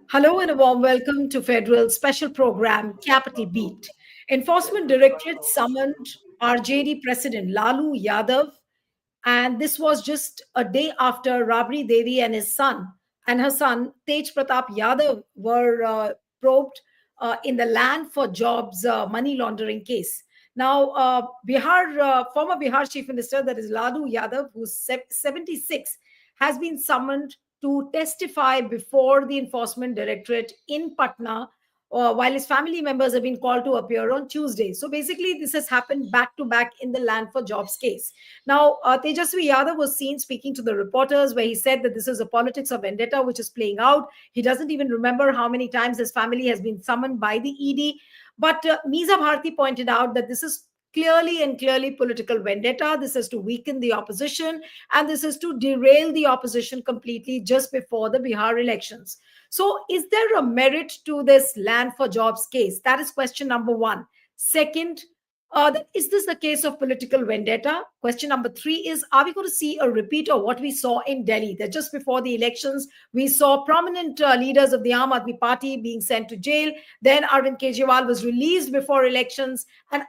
Hello and a warm welcome to Federal Special Program Capital Beat. Enforcement Directorate summoned RJD President Lalu Yadav, and this was just a day after Rabri Devi and her son Tejpratap Yadav were probed in the land for jobs money laundering case. Now, former Bihar Chief Minister, that is Lalu Yadav, who's 76, has been summoned to testify before the Enforcement Directorate in Patna, while his family members have been called to appear on Tuesday. So basically, this has happened back to back in the land for jobs case. Now, Tejasvi Yadav was seen speaking to the reporters where he said that this is a politics of vendetta which is playing out. He doesn't even remember how many times his family has been summoned by the ED. But Meeza Bharti pointed out that this is clearly political vendetta. This is to weaken the opposition, and this is to derail the opposition completely just before the Bihar elections. So, is there a merit to this land for jobs case? That is question number one. Second, is this the case of political vendetta? Question number three is, are we going to see a repeat of what we saw in Delhi? That just before the elections, we saw prominent leaders of the Aam Aadmi Party being sent to jail. Then Arvind Kejriwal was released before elections. And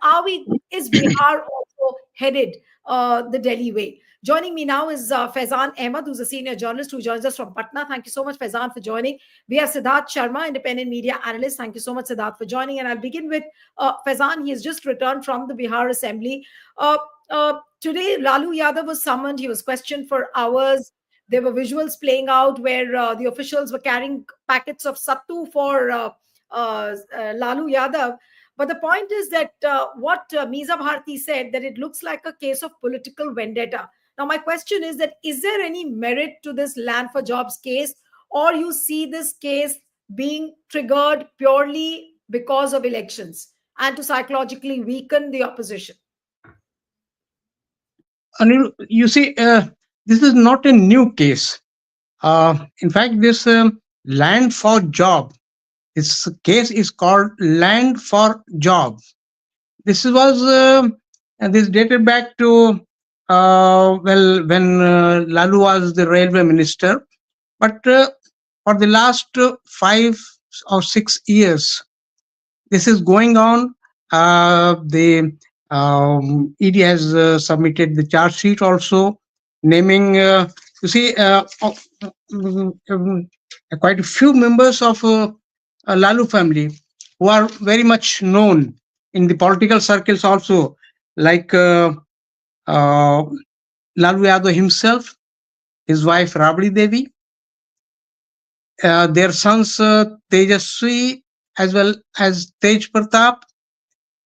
is Bihar also headed the Delhi way? Joining me now is Faizan Ahmed, who's a senior journalist who joins us from Patna. Thank you so much, Faizan, for joining. We have Siddharth Sharma, independent media analyst. Thank you so much, Siddharth, for joining. And I'll begin with Faizan. He has just returned from the Bihar Assembly. Today, Lalu Yadav was summoned. He was questioned for hours. There were visuals playing out where the officials were carrying packets of sattu for Lalu Yadav. But the point is that what Meeza Bharti said, that it looks like a case of political vendetta. Now, my question is that is there any merit to this land for jobs case, or you see this case being triggered purely because of elections and to psychologically weaken the opposition? Anil, you see, this is not a new case. In fact, this land for job, this case is called land for job. This was this dated back to when Lalu was the railway minister, but for the last 5 or 6 years, this is going on. The ED has submitted the charge sheet also, naming you see quite a few members of Lalu family who are very much known in the political circles also, like Lalu Yadav himself, his wife Rabri Devi, their sons Tejasvi as well as Tejpratap,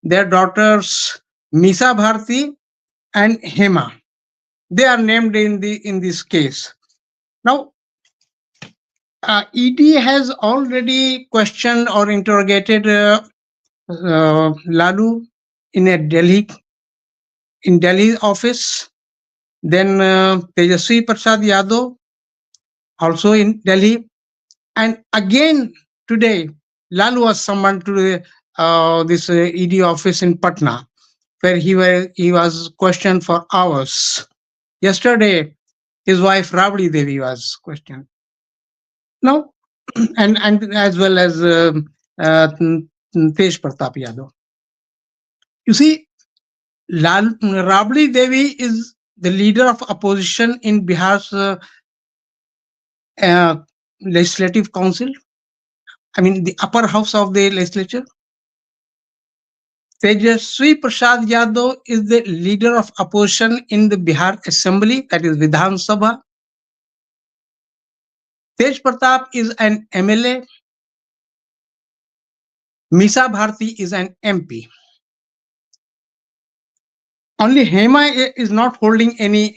their daughters Meeza Bharti and Hema. They are named in this case. Now, ED has already questioned or interrogated Lalu in a Delhi office. Then Tejasvi Prasad Yadav also in Delhi, and again today Lalu was summoned to this ED office in Patna, where he was questioned for hours. Yesterday, his wife Rabri Devi was questioned. Now, and as well as Tejpratap Yadav. You see, Rabri Devi is the leader of opposition in Bihar's legislative council. I mean, the upper house of the legislature. Tejasvi Prasad Yadav is the leader of opposition in the Bihar Assembly, that is Vidhan Sabha. Tej Pratap is an MLA. Meeza Bharti is an MP. Only Hema is not holding any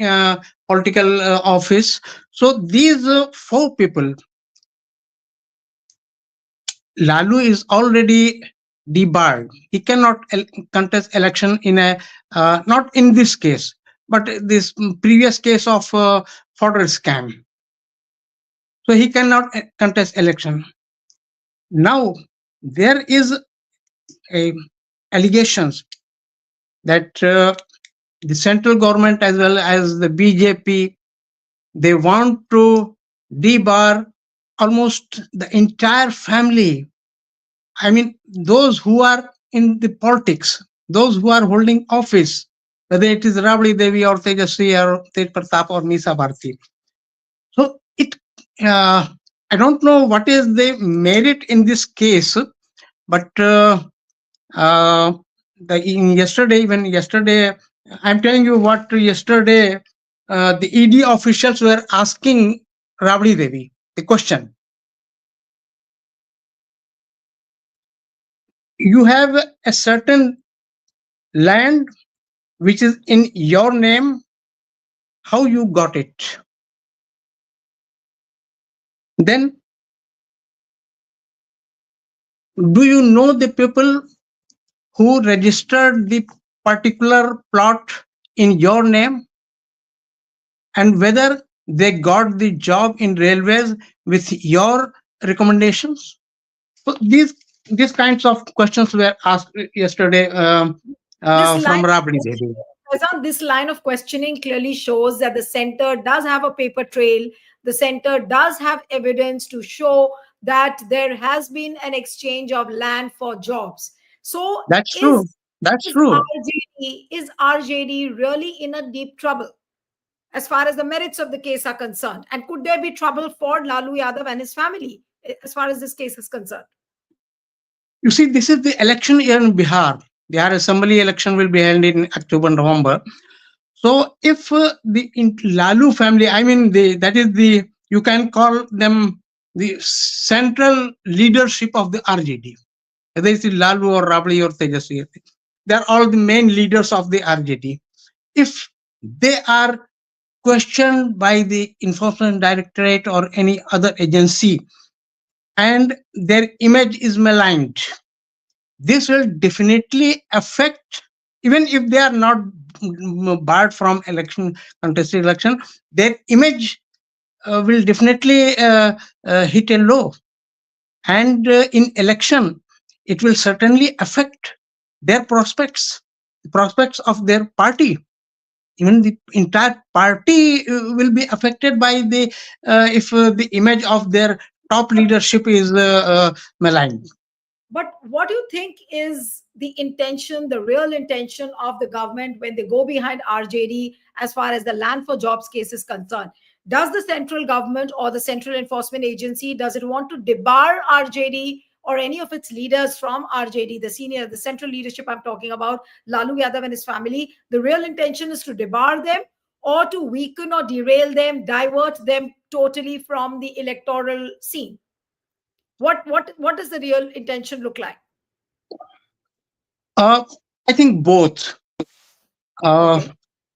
political office. So these 4 people, Lalu is already debarred. He cannot contest election in a not in this case, but this previous case of fodder scam. So he cannot contest election. Now there is a allegations that the central government as well as the BJP, they want to debar almost the entire family. I mean, those who are in the politics, those who are holding office, whether it is Rabri Devi or Tejasvi or Tejpratap or Misa Bharti. So it, I don't know what is the merit in this case, but uh, in yesterday, when yesterday, I'm telling you what yesterday the ED officials were asking Rabri Devi the question. You have a certain land which is in your name. How you got it? Then do you know the people who registered the particular plot in your name, and whether they got the job in railways with your recommendations? So these kinds of questions were asked yesterday This line from of Rabri Devi. questioning, Faizan, this line of questioning clearly shows that the center does have a paper trail. The center does have evidence to show that there has been an exchange of land for jobs. So That's is true. That's is true. RJD really in a deep trouble as far as the merits of the case are concerned? And could there be trouble for Lalu Yadav and his family as far as this case is concerned? You see, this is the election year in Bihar. Bihar Assembly election will be held in October, November. So if Lalu family, I mean, that is the, you can call them the central leadership of the RJD. Whether it's Lalu or Rabri or Tejasvi, they are all the main leaders of the RJD. If they are questioned by the Enforcement Directorate or any other agency, and their image is maligned, this will definitely affect, even if they are not barred from election, contested election, their image will definitely hit a low. And in election, it will certainly affect their prospects, the prospects of their party. Even the entire party will be affected by the if the image of their top leadership is maligned. But what do you think is the intention, the real intention of the government when they go behind RJD as far as the land for jobs case is concerned? Does the central government or the Central Enforcement Agency, does it want to debar RJD or any of its leaders from RJD, the central leadership I'm talking about, Lalu Yadav and his family? The real intention is to debar them or to weaken or derail them, divert them totally from the electoral scene. What does the real intention look like? Uh, I think both. Uh, Okay.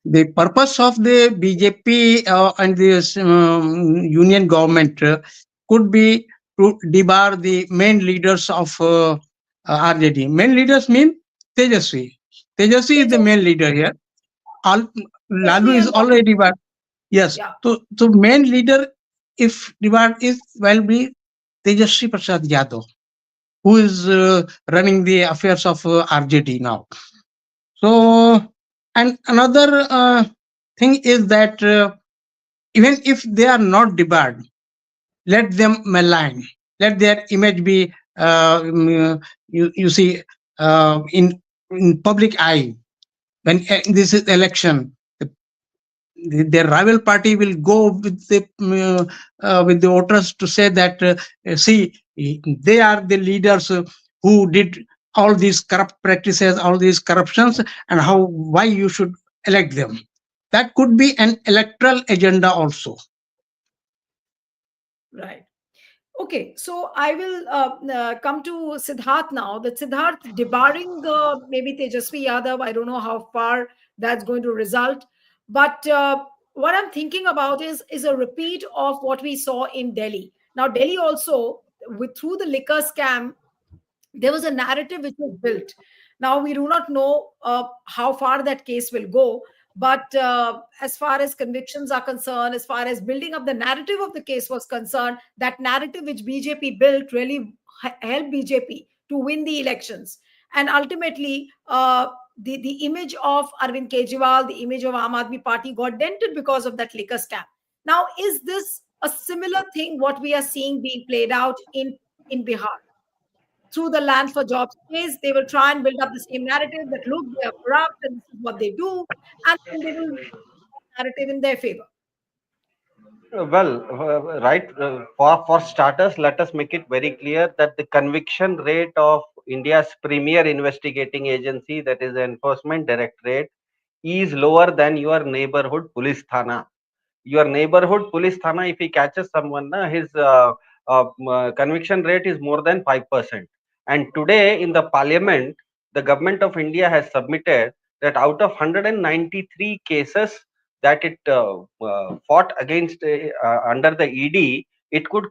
the purpose of the BJP and this union government could be to debar the main leaders of RJD. Main leaders mean Tejasvi. Tejasvi is the main leader here. All, Lalu Tejasvi is and already debarred. Yes. yeah, So main leader, if debarred, is will be Tejasvi Prasad Yadav, who is running the affairs of RJD now. So, and another thing is that even if they are not debarred, let them malign, let their image be, you see, in public eye. When this is election, their rival party will go with the voters to say that see, they are the leaders who did all these corrupt practices, all these corruptions, and how, why you should elect them. That could be an electoral agenda also. right. Okay, so I will come to Siddharth now. That Siddharth debarring maybe Tejasvi Yadav, I don't know how far that's going to result. But what I'm thinking about is a repeat of what we saw in Delhi. Now, Delhi also, through the liquor scam, there was a narrative which was built. Now we do not know how far that case will go, but as far as convictions are concerned, as far as building up the narrative of the case was concerned, that narrative which BJP built really helped BJP to win the elections. And ultimately, the image of Arvind Kejriwal, the image of Aam Aadmi Party got dented because of that liquor scam. Now, is this a similar thing what we are seeing being played out in Bihar. Through the Land for Jobs case, they will try and build up the same narrative that look, they are corrupt and this is what they do, and then they will narrative in their favor. Right. For starters, let us make it very clear that the conviction rate of India's premier investigating agency, that is the Enforcement Directorate, is lower than your neighborhood police thana. Your neighborhood police thana, if he catches someone, his conviction rate is more than 5%. And today in the parliament, the government of India has submitted that out of 193 cases that it fought against under the ED, it could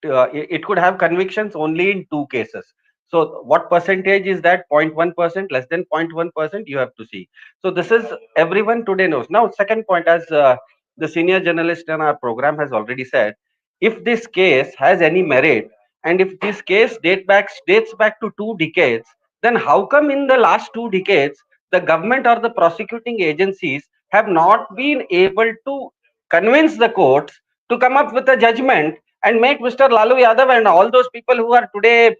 it could have convictions only in 2 cases. So what percentage is that? 0.1%, less than 0.1%, you have to see. So this is, everyone today knows. Now, second point, as the senior journalist in our program has already said, if this case has any merit, and if this case dates back to 2 decades, then how come in the last 2 decades the government or the prosecuting agencies have not been able to convince the courts to come up with a judgment and make Mr. Lalu Yadav and all those people who are today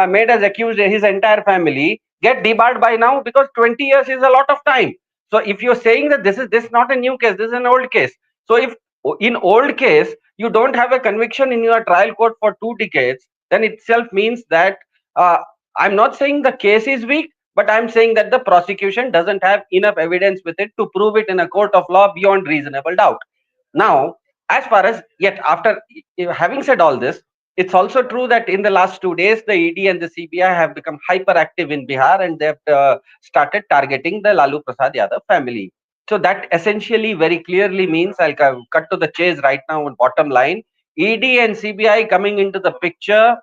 made as accused, his entire family, get debarred by now, because 20 years is a lot of time. So if you're saying that this is not a new case, this is an old case. So if in old case you don't have a conviction in your trial court for 2 decades, then itself means that uh, I'm not saying the case is weak, but I'm saying that the prosecution doesn't have enough evidence with it to prove it in a court of law beyond reasonable doubt. Now, as far as yet, after having said all this, it's also true that in the last 2 days, the ED and the CBI have become hyperactive in Bihar, and they've started targeting the Lalu Prasad Yadav family. So that essentially very clearly means, I'll cut to the chase right now on bottom line, ED and CBI coming into the picture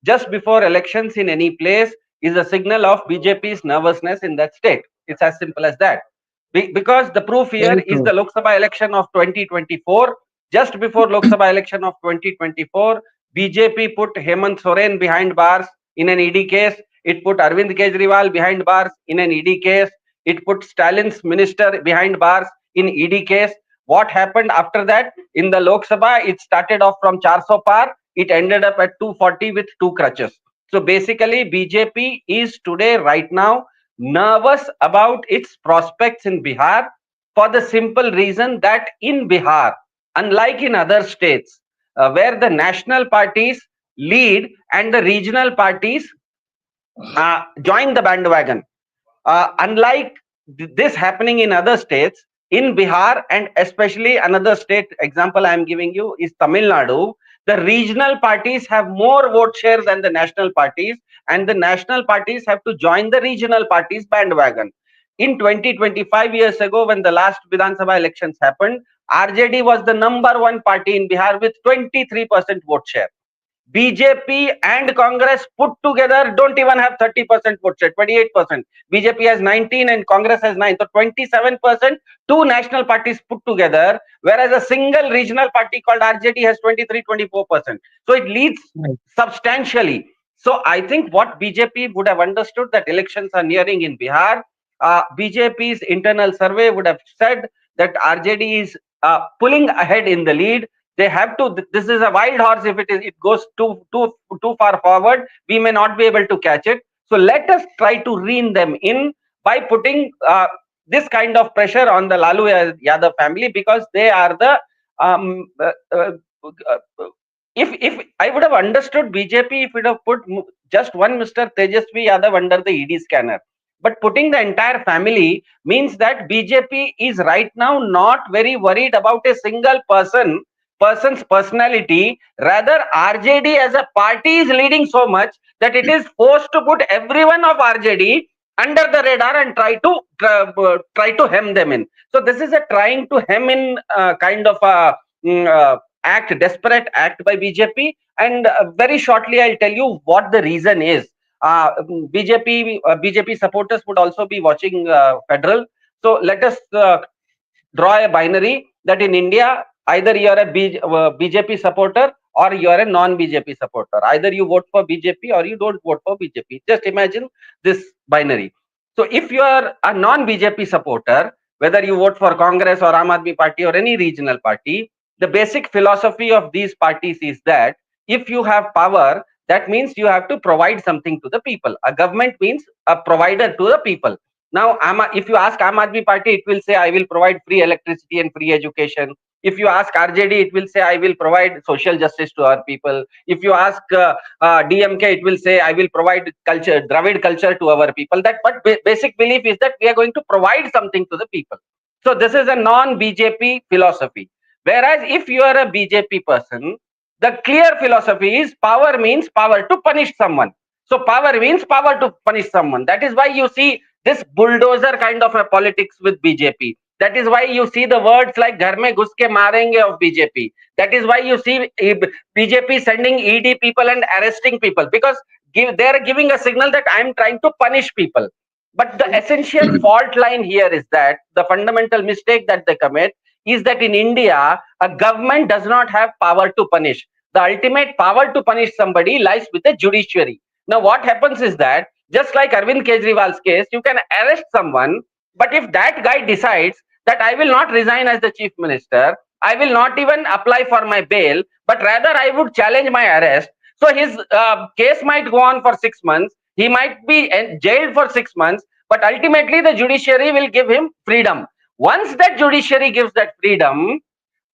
just before elections in any place is a signal of BJP's nervousness in that state. It's as simple as that. Because the proof here Very is true. the Lok Sabha election of 2024. Just before Lok Sabha election of 2024, BJP put Hemant Soren behind bars in an ED case. It put Arvind Kejriwal behind bars in an ED case. It put Stalin's minister behind bars in ED case. What happened after that? In the Lok Sabha, it started off from 400 par. It ended up at 240 with 2 crutches. So basically, BJP is today, right now, nervous about its prospects in Bihar, for the simple reason that in Bihar, unlike in other states, where the national parties lead and the regional parties join the bandwagon, unlike this happening in other states, in Bihar, and especially another state example I am giving you is Tamil Nadu, the regional parties have more vote share than the national parties, and the national parties have to join the regional parties bandwagon. In 2025 years ago, when the last Vidhan Sabha elections happened, RJD was the number one party in Bihar with 23% vote share. BJP and Congress put together don't even have 30% vote share, 28%. BJP has 19 and Congress has 9. So 27%, two national parties put together, whereas a single regional party called RJD has 23, 24%. So it leads Right. substantially. So I think what BJP would have understood that elections are nearing in Bihar. BJP's internal survey would have said that RJD is pulling ahead in the lead. They have to, this is a wild horse. If it goes too far forward, we may not be able to catch it. So let us try to rein them in by putting this kind of pressure on the Lalu Yadav family, because they are the um, uh, uh, uh, if I would have understood BJP if it have put just one Mr. Tejasvi Yadav under the ED scanner, but putting the entire family means that BJP is right now not very worried about a single person's personality. Rather, RJD as a party is leading so much that it is forced to put everyone of RJD under the radar and try to hem them in. So this is a trying to hem in kind of a desperate act by BJP. And very shortly, I'll tell you what the reason is. BJP supporters would also be watching federal. So let us draw a binary that in India, either you are a BJP supporter or you are a non-BJP supporter. Either you vote for BJP or you don't vote for BJP. Just imagine this binary. So if you are a non-BJP supporter, whether you vote for Congress or Aam Aadmi Party or any regional party, The basic philosophy of these parties is that if you have power, that means you have to provide something to the people. A government means a provider to the people. Now, if you ask Aam Aadmi Party, it will say, I will provide free electricity and free education. If you ask RJD, it will say, I will provide social justice to our people. If you ask DMK, it will say, I will provide culture, Dravid culture to our people. That, but basic belief is that we are going to provide something to the people. So this is a non-BJP philosophy. Whereas if you are a BJP person, the clear philosophy is power means power to punish someone. So power means power to punish someone. That is why you see this bulldozer kind of a politics with BJP. That is why you see the words like "ghar mein ghus ke marenge" of BJP. That is why you see BJP sending ED people and arresting people, because they are giving a signal that I am trying to punish people. But the essential fault line here is that the fundamental mistake that they commit is that in India, a government does not have power to punish. The ultimate power to punish somebody lies with the judiciary. Now, what happens is that, just like Arvind Kejriwal's case, you can arrest someone, but if that guy decides that I will not resign as the chief minister, I will not even apply for my bail, but rather I would challenge my arrest. So his case might go on for 6 months. He might be jailed for 6 months, but ultimately the judiciary will give him freedom. Once that judiciary gives that freedom,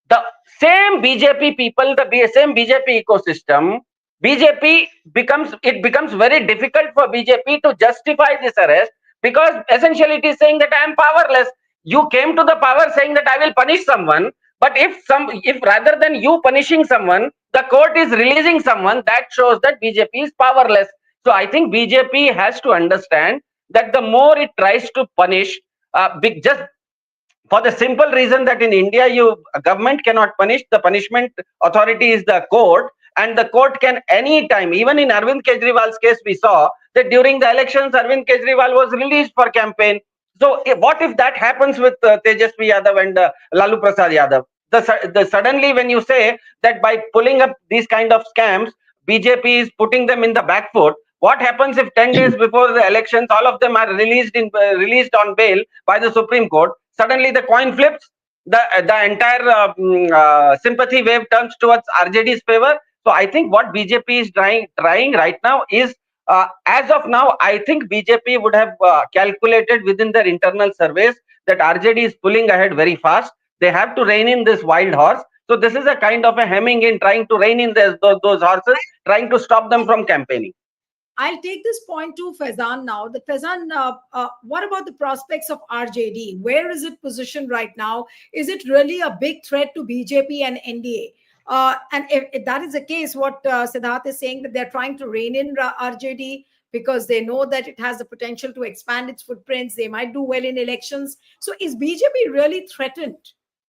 the same BJP people, the same BJP ecosystem, becomes very difficult for BJP to justify this arrest, because essentially it is saying that I am powerless. You came to the power saying that I will punish someone, but if rather than you punishing someone, the court is releasing someone, that shows that BJP is powerless. So I think BJP has to understand that the more it tries to punish, just for the simple reason that in India, government cannot punish. The punishment authority is the court, and the court can anytime. Even in Arvind Kejriwal's case, we saw that during the elections, Arvind Kejriwal was released for campaign. So, what if that happens with Tejasvi Yadav and Lalu Prasad Yadav? Suddenly, when you say that by pulling up these kind of scams, BJP is putting them in the back foot. What happens if 10 days before the elections, all of them are released on bail by the Supreme Court? Suddenly the coin flips, the entire sympathy wave turns towards RJD's favor. So I think what BJP is trying right now is, as of now, I think BJP would have calculated within their internal surveys that RJD is pulling ahead very fast. They have to rein in this wild horse. So this is a kind of a hemming in, trying to rein in those horses, trying to stop them from campaigning. I'll take this point to Faizan now. The Faizan, what about the prospects of RJD? Where is it positioned right now? Is it really a big threat to BJP and NDA? And if that is the case, what Siddharth is saying, that they're trying to rein in RJD because they know that it has the potential to expand its footprints. They might do well in elections. So is BJP really threatened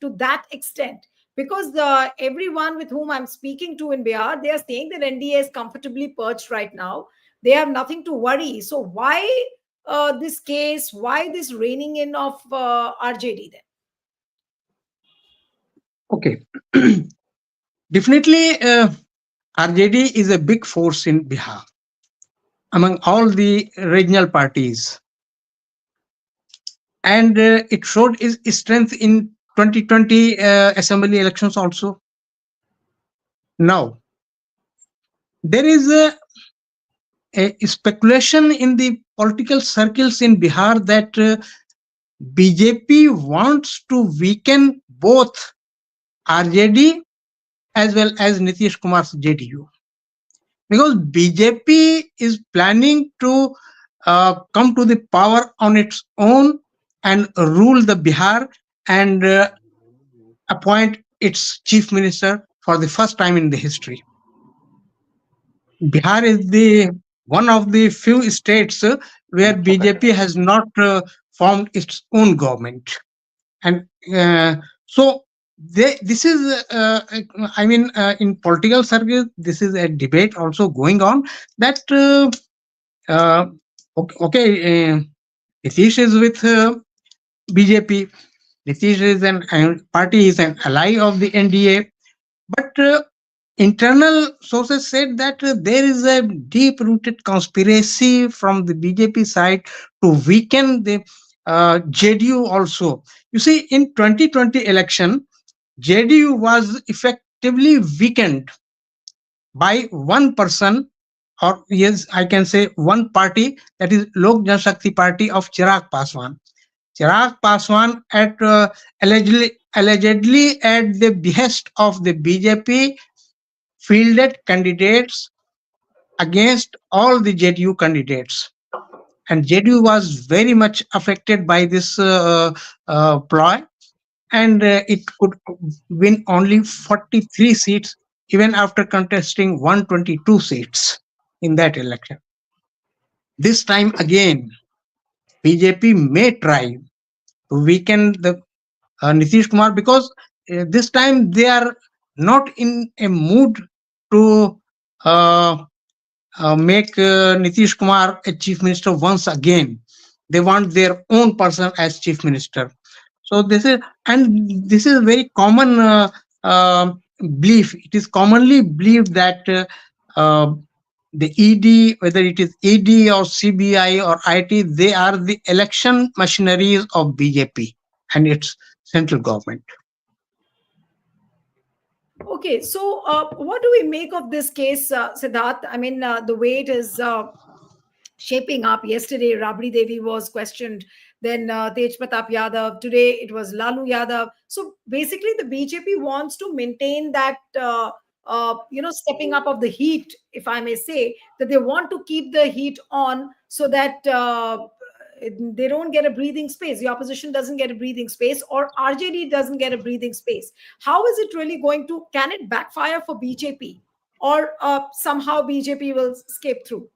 to that extent? Because everyone with whom I'm speaking to in Bihar, they are saying that NDA is comfortably perched right now. They have nothing to worry. So why this case? Why this reining in of RJD then? Okay. Definitely, RJD is a big force in Bihar among all the regional parties. And it showed its strength in 2020 assembly elections also. Now, there is a speculation in the political circles in Bihar that BJP wants to weaken both RJD as well as Nitish Kumar's JDU, because BJP is planning to come to the power on its own and rule the Bihar and appoint its chief minister for the first time in the history. Bihar is the one of the few states where BJP has not formed its own government, and so this is, I mean, in political circles, this is a debate also going on that okay, Nitish is with BJP. Nitish is an party, is an ally of the NDA, but internal sources said that there is a deep-rooted conspiracy from the BJP side to weaken the JDU also. You see, in 2020 election, JDU was effectively weakened by one person, or yes, I can say one party, that is Lok Janshakti Party of Chirag Paswan. Chirag Paswan, at allegedly at the behest of the BJP, fielded candidates against all the JDU candidates. And JDU was very much affected by this ploy, and it could win only 43 seats even after contesting 122 seats in that election. This time again, BJP may try to weaken the Nitish Kumar, because this time they are not in a mood to uh, make Nitish Kumar a chief minister once again. They want their own person as chief minister. So this is very common belief. It is commonly believed that the ED, whether it is ED or CBI or IT, they are the election machineries of BJP and its central government. Okay, so what do we make of this case, Siddharth? I mean, the way it is shaping up. Yesterday, Rabri Devi was questioned. Then Tejpratap Yadav. Today, it was Lalu Yadav. So basically, the BJP wants to maintain that, stepping up of the heat, if I may say, that they want to keep the heat on so that they don't get a breathing space. The opposition doesn't get a breathing space, or RJD doesn't get a breathing space. How is it really going to? Can it backfire for BJP, or somehow BJP will escape through?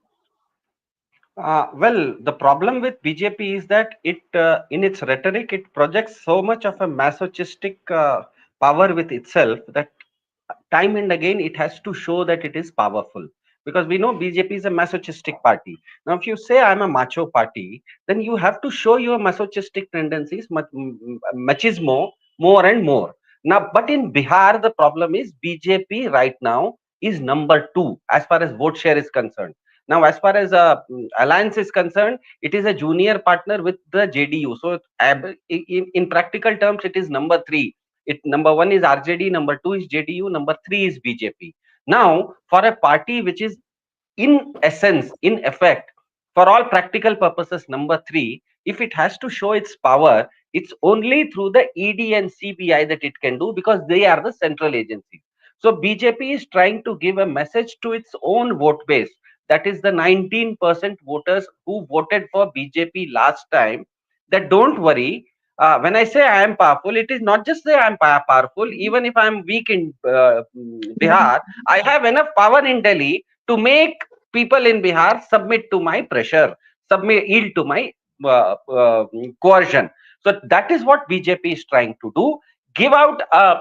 Well, the problem with BJP is that in its rhetoric, it projects so much of a masochistic power with itself that time and again it has to show that it is powerful. Because we know BJP is a masochistic party. Now, if you say I'm a macho party, then you have to show your masochistic tendencies, machismo, more and more. Now, but in Bihar, the problem is BJP right now is number two as far as vote share is concerned. Now, as far as alliance is concerned, it is a junior partner with the JDU. So, in practical terms, it is number three. Number one is RJD, number two is JDU, number three is BJP. Now, for a party which is in essence, in effect, for all practical purposes, number three, if it has to show its power, it's only through the ED and CBI that it can do, because they are the central agencies. So BJP is trying to give a message to its own vote base, that is the 19% voters who voted for BJP last time, that don't worry. When I say I am powerful, it is not just say I am powerful. Even if I am weak in Bihar, I have enough power in Delhi to make people in Bihar submit to my pressure, yield to my coercion. So that is what BJP is trying to do. Give out a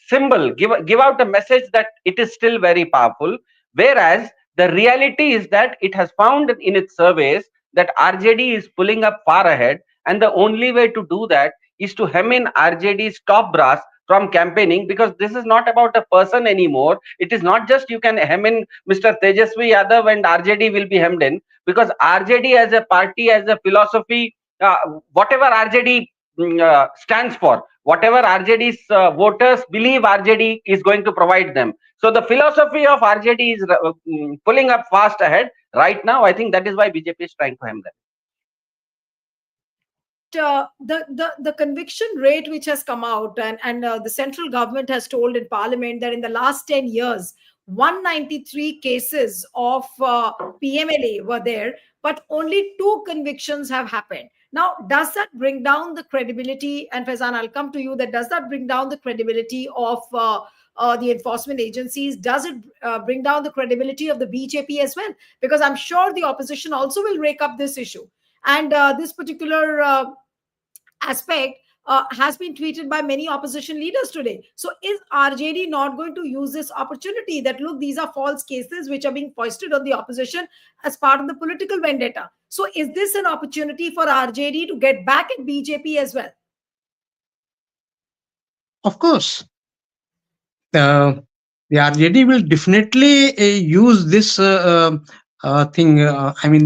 symbol, give out a message that it is still very powerful. Whereas the reality is that it has found in its surveys that RJD is pulling up far ahead, and the only way to do that is to hem in RJD's top brass from campaigning, because this is not about a person anymore. It is not just you can hem in Mr. Tejasvi Yadav and RJD will be hemmed in, because RJD as a party, as a philosophy, whatever RJD stands for, whatever RJD's voters believe RJD is going to provide them. So the philosophy of RJD is pulling up fast ahead right now. I think that is why BJP is trying to hem them. The conviction rate which has come out, and the central government has told in parliament that in the last 10 years 193 cases of PMLA were there, but only 2 convictions have happened. Now, does that bring down the credibility? And Faizan, I'll come to you. That does that bring down the credibility of the enforcement agencies? Does it bring down the credibility of the BJP as well? Because I'm sure the opposition also will rake up this issue. And this particular aspect has been tweeted by many opposition leaders today. So is RJD not going to use this opportunity that, look, these are false cases which are being foisted on the opposition as part of the political vendetta? So is this an opportunity for RJD to get back at BJP as well? Of course. The RJD will definitely use this thing,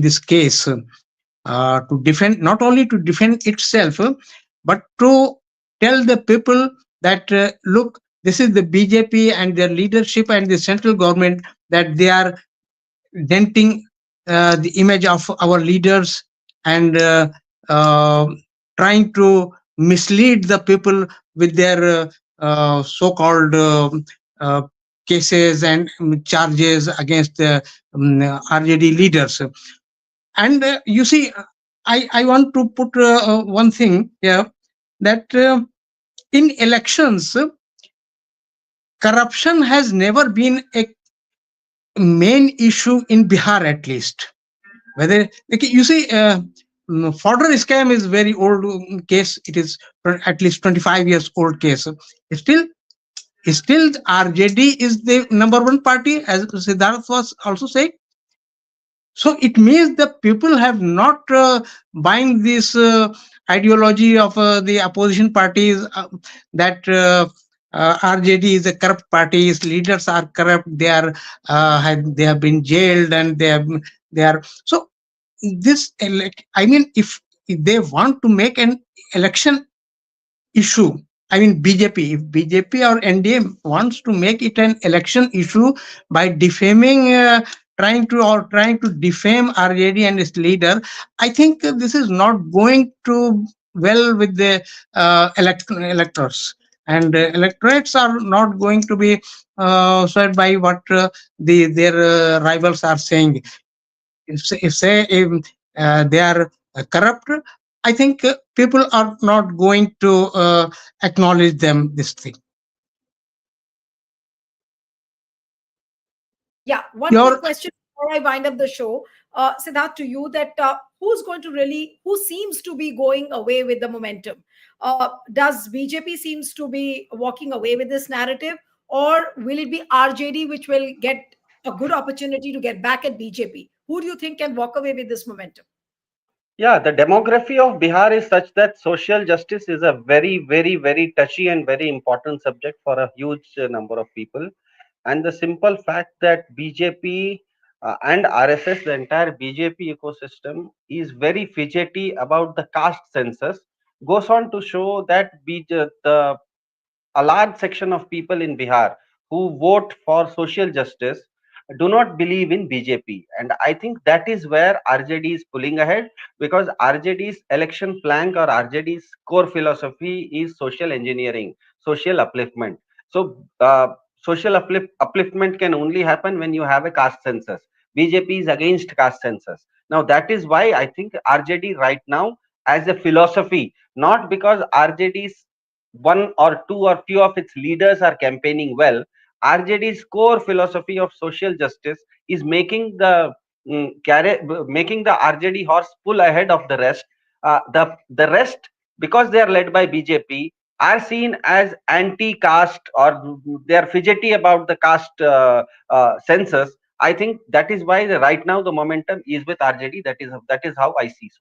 this case, to defend, not only to defend itself, but to tell the people that look, this is the BJP and their leadership and the central government, that they are denting the image of our leaders, and uh, trying to mislead the people with their so-called uh, cases and charges against the RJD leaders. And you see, I want to put one thing here, that in elections, corruption has never been a main issue in Bihar, at least. Whether, okay, you see, fodder scam is very old case. It is at least 25 years old case. Still, still RJD is the number one party, as Siddharth was also saying. So it means the people have not buying this ideology of the opposition parties, that RJD is a corrupt party, its leaders are corrupt, they are they have been jailed, and they are so this I mean, if they want to make an election issue, I mean, BJP, if BJP or NDA wants to make it an election issue by defaming, trying to defame RJD and its leader, I think this is not going to well with the electors, and electorates are not going to be swayed by what their rivals are saying. If say they are corrupt, I think people are not going to acknowledge them this thing. Yeah, one quick Your question before I wind up the show. Siddharth, to you, that who's going to really, who seems to be going away with the momentum? Does BJP seems to be walking away with this narrative, or will it be RJD which will get a good opportunity to get back at BJP? Who do you think can walk away with this momentum? Yeah, the demography of Bihar is such that social justice is a very, very, very touchy and very important subject for a huge number of people. And the simple fact that BJP and RSS, the entire BJP ecosystem, is very fidgety about the caste census, goes on to show that the a large section of people in Bihar who vote for social justice do not believe in BJP. And I think that is where RJD is pulling ahead, because RJD's election plank or RJD's core philosophy is social engineering, social upliftment. So, social upliftment can only happen when you have a caste census. BJP is against caste census. Now, that is why I think RJD right now, as a philosophy, not because RJD's one or two or few of its leaders are campaigning well. RJD's core philosophy of social justice is making making the RJD horse pull ahead of the rest. The rest, because they are led by BJP, are seen as anti-caste, or they are fidgety about the caste census. I think that is why right now the momentum is with RJD. That is how I see so.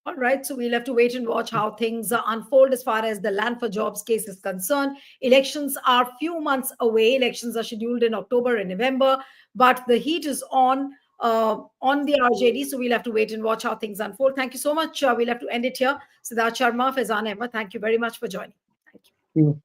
All right, so we'll have to wait and watch how things unfold as far as the Land for Jobs case is concerned. Elections are few months away. Elections are scheduled in October and November, but the heat is on the RJD. So we'll have to wait and watch how things unfold. Thank you so much. We'll have to end it here. Siddharth Sharma, Faizan Ahmed, thank you very much for joining. Thank you.